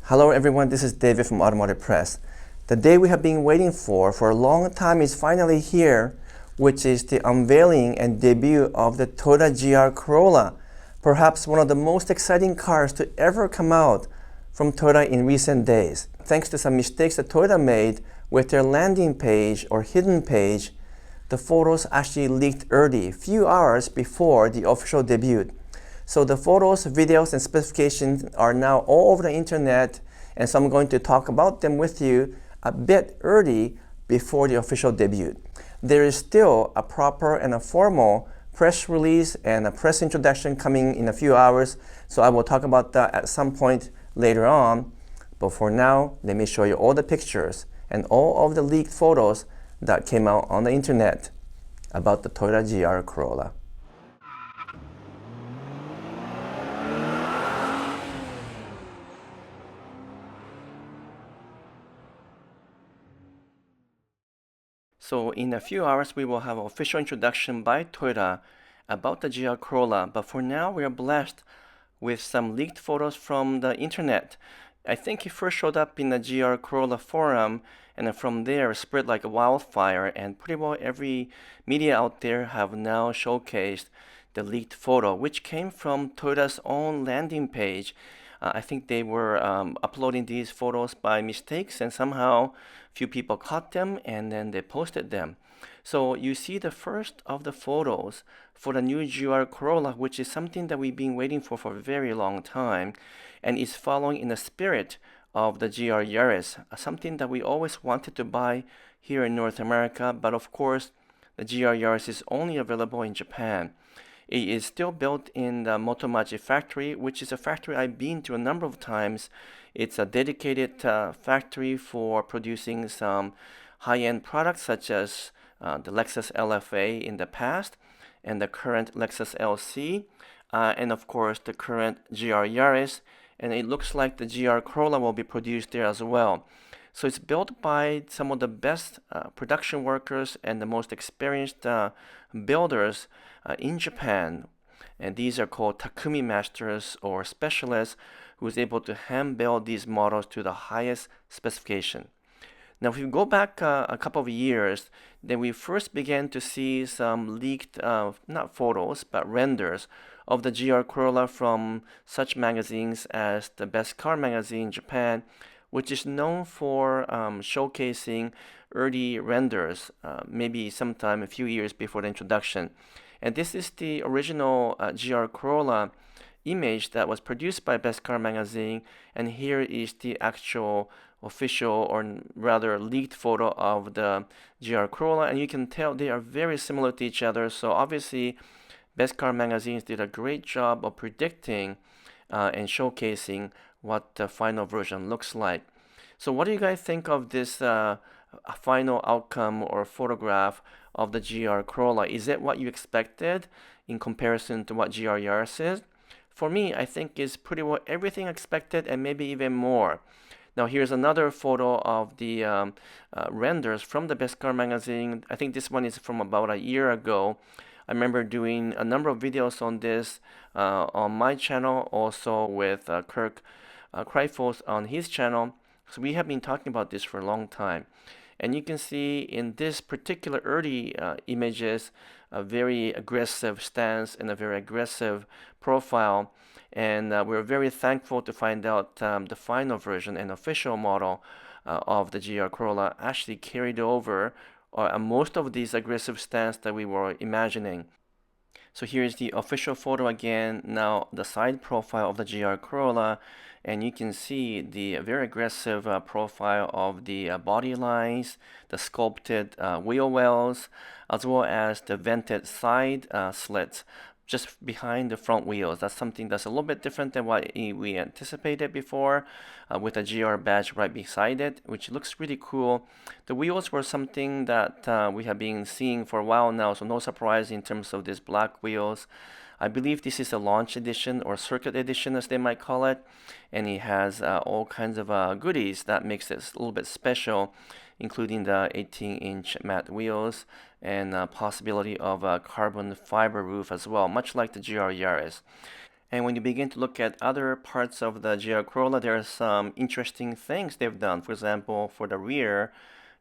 Hello everyone, this is David from Automotive Press. The day we have been waiting for a long time is finally here, which is the unveiling and debut of the Toyota GR Corolla, perhaps one of the most exciting cars to ever come out from Toyota in recent days. Thanks to some mistakes that Toyota made with their landing page or hidden page, the photos actually leaked early, few hours before the official debut. So the photos, videos, and specifications are now all over the internet, and so I'm going to talk about them with you a bit early before the official debut. There is still a proper and a formal press release and a press introduction coming in a few hours, so I will talk about that at some point later on. But for now, let me show you all the pictures and all of the leaked photos that came out on the internet about the Toyota GR Corolla. So in a few hours, we will have an official introduction by Toyota about the GR Corolla. But for now, we are blessed with some leaked photos from the internet. I think it first showed up in the GR Corolla forum, and then from there spread like a wildfire, and pretty well every media out there have now showcased the leaked photo, which came from Toyota's own landing page. I think they were uploading these photos by mistakes, and somehow few people caught them and then they posted them. So you see the first of the photos for the new GR Corolla, which is something that we've been waiting for a very long time, and is following in the spirit of the GR Yaris, something that we always wanted to buy here in North America, but of course the GR Yaris is only available in Japan. It is still built in the Motomachi factory, which is a factory I've been to a number of times. It's a dedicated factory for producing some high-end products such as the Lexus LFA in the past and the current Lexus LC, and of course the current GR Yaris, and it looks like the GR Corolla will be produced there as well. So it's built by some of the best production workers and the most experienced builders in Japan. And these are called Takumi masters or specialists who is able to hand build these models to the highest specification. Now, if you go back a couple of years, then we first began to see some leaked, not photos, but renders of the GR Corolla from such magazines as the Best Car magazine in Japan, which is known for showcasing early renders, maybe sometime a few years before the introduction. And this is the original GR Corolla image that was produced by Best Car magazine, and here is the actual official, or rather leaked photo of the GR Corolla, and you can tell they are very similar to each other. So obviously Best Car magazines did a great job of predicting and showcasing what the final version looks like. So what do you guys think of this final outcome or photograph of the GR Corolla? Is it what you expected in comparison to what GR Yaris is? For me, I think it's pretty well everything expected and maybe even more. Now here's another photo of the renders from the Best Car magazine. I think this one is from about a year ago. I remember doing a number of videos on this on my channel, also with Kirk Kreifels on his channel. So we have been talking about this for a long time. And you can see in this particular early images a very aggressive stance and a very aggressive profile. And we're very thankful to find out the final version and official model of the GR Corolla actually carried over most of these aggressive stance that we were imagining. So here's the official photo again, now the side profile of the GR Corolla, and you can see the very aggressive profile of the body lines, the sculpted wheel wells, as well as the vented side slits just behind the front wheels. That's something that's a little bit different than what we anticipated before, with a GR badge right beside it, which looks really cool. The wheels were something that we have been seeing for a while now, so no surprise in terms of these black wheels. I believe this is a launch edition or circuit edition as they might call it, and it has all kinds of goodies that makes it a little bit special, including the 18-inch matte wheels and possibility of a carbon fiber roof as well, much like the GR Yaris. And when you begin to look at other parts of the GR Corolla, there are some interesting things they've done. For example, for the rear,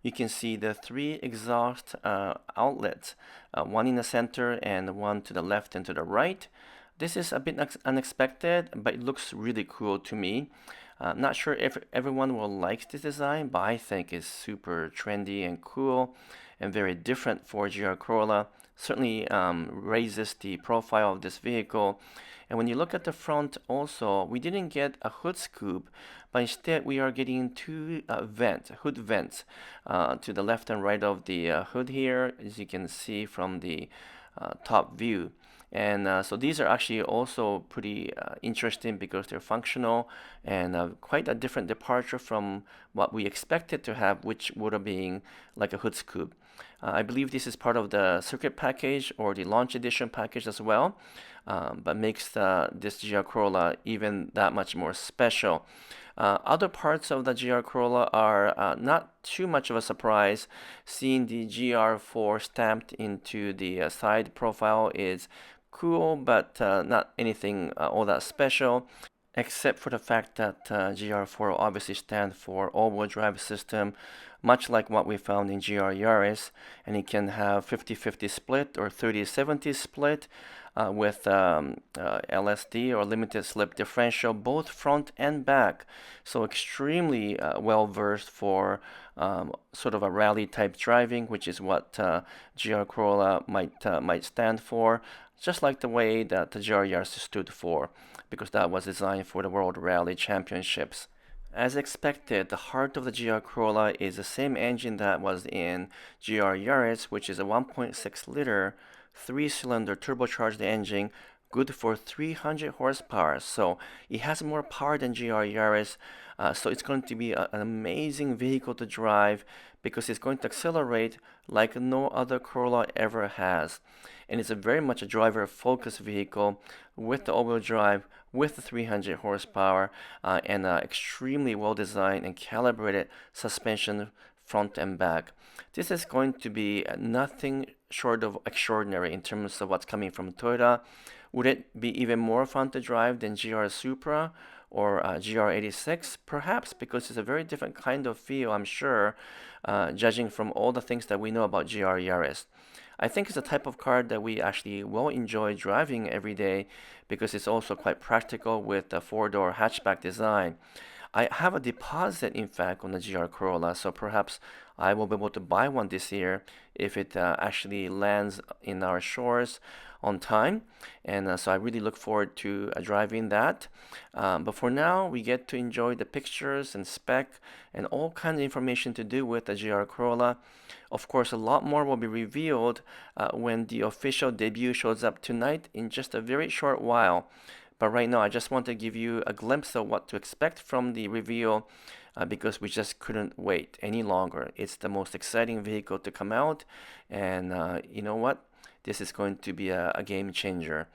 you can see the three exhaust outlets, one in the center and one to the left and to the right. This is a bit unexpected, but it looks really cool to me. I'm not sure if everyone will like this design, but I think it's super trendy and cool and very different for GR Corolla. Certainly raises the profile of this vehicle. And when you look at the front also, we didn't get a hood scoop, but instead we are getting two hood vents to the left and right of the hood here, as you can see from the top view. And so these are actually also pretty interesting because they're functional and quite a different departure from what we expected to have, which would have been like a hood scoop. I believe this is part of the circuit package or the launch edition package as well, but makes this GR Corolla even that much more special. Other parts of the GR Corolla are not too much of a surprise. Seeing the GR4 stamped into the side profile is cool, but not anything all that special, except for the fact that GR4 obviously stands for all-wheel drive system, much like what we found in GR Yaris, and it can have 50-50 split or 30-70 split with LSD or limited slip differential, both front and back. So extremely well versed for sort of a rally type driving, which is what GR Corolla might stand for, just like the way that the GR Yaris stood for, because that was designed for the World Rally Championships. As expected, the heart of the GR Corolla is the same engine that was in GR Yaris, which is a 1.6 liter 3-cylinder turbocharged engine, good for 300 horsepower. So it has more power than GR Yaris. So it's going to be an amazing vehicle to drive because it's going to accelerate like no other Corolla ever has. And it's a very much a driver-focused vehicle with the all-wheel drive, with the 300 horsepower, and extremely well-designed and calibrated suspension front and back. This is going to be nothing short of extraordinary in terms of what's coming from Toyota. Would it be even more fun to drive than GR Supra or GR86? Perhaps, because it's a very different kind of feel, I'm sure, judging from all the things that we know about GR Yaris. I think it's a type of car that we actually will enjoy driving every day because it's also quite practical with a four-door hatchback design. I have a deposit, in fact, on the GR Corolla, so perhaps I will be able to buy one this year if it actually lands in our shores on time. And so I really look forward to driving that. But for now, we get to enjoy the pictures and spec and all kinds of information to do with the GR Corolla. Of course, a lot more will be revealed when the official debut shows up tonight in just a very short while. But right now, I just want to give you a glimpse of what to expect from the reveal because we just couldn't wait any longer. It's the most exciting vehicle to come out, and you know what? This is going to be a game changer.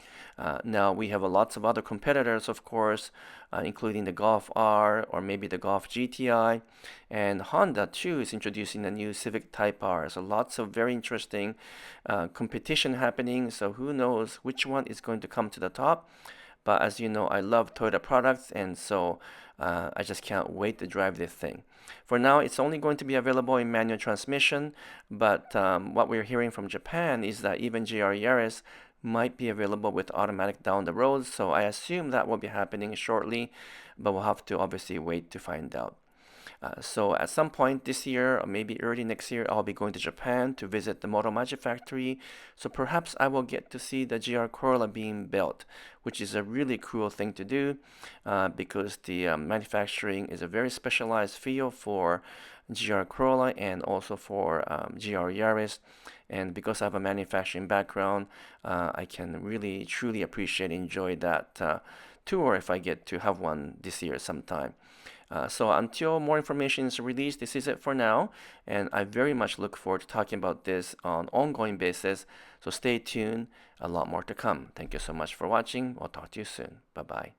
Now, we have lots of other competitors, of course, including the Golf R or maybe the Golf GTI. And Honda, too, is introducing the new Civic Type R. So lots of very interesting competition happening. So who knows which one is going to come to the top. But as you know, I love Toyota products, and so I just can't wait to drive this thing. For now, it's only going to be available in manual transmission, but what we're hearing from Japan is that even GR Yaris might be available with automatic down the road, so I assume that will be happening shortly, but we'll have to obviously wait to find out. So at some point this year, or maybe early next year, I'll be going to Japan to visit the Moto Magic factory. So perhaps I will get to see the GR Corolla being built, which is a really cool thing to do because the manufacturing is a very specialized field for GR Corolla and also for GR Yaris. And because I have a manufacturing background, I can really truly appreciate and enjoy that tour if I get to have one this year sometime. So until more information is released, this is it for now, and I very much look forward to talking about this on an ongoing basis. So stay tuned, a lot more to come. Thank you so much for watching. I'll talk to you soon. Bye-bye.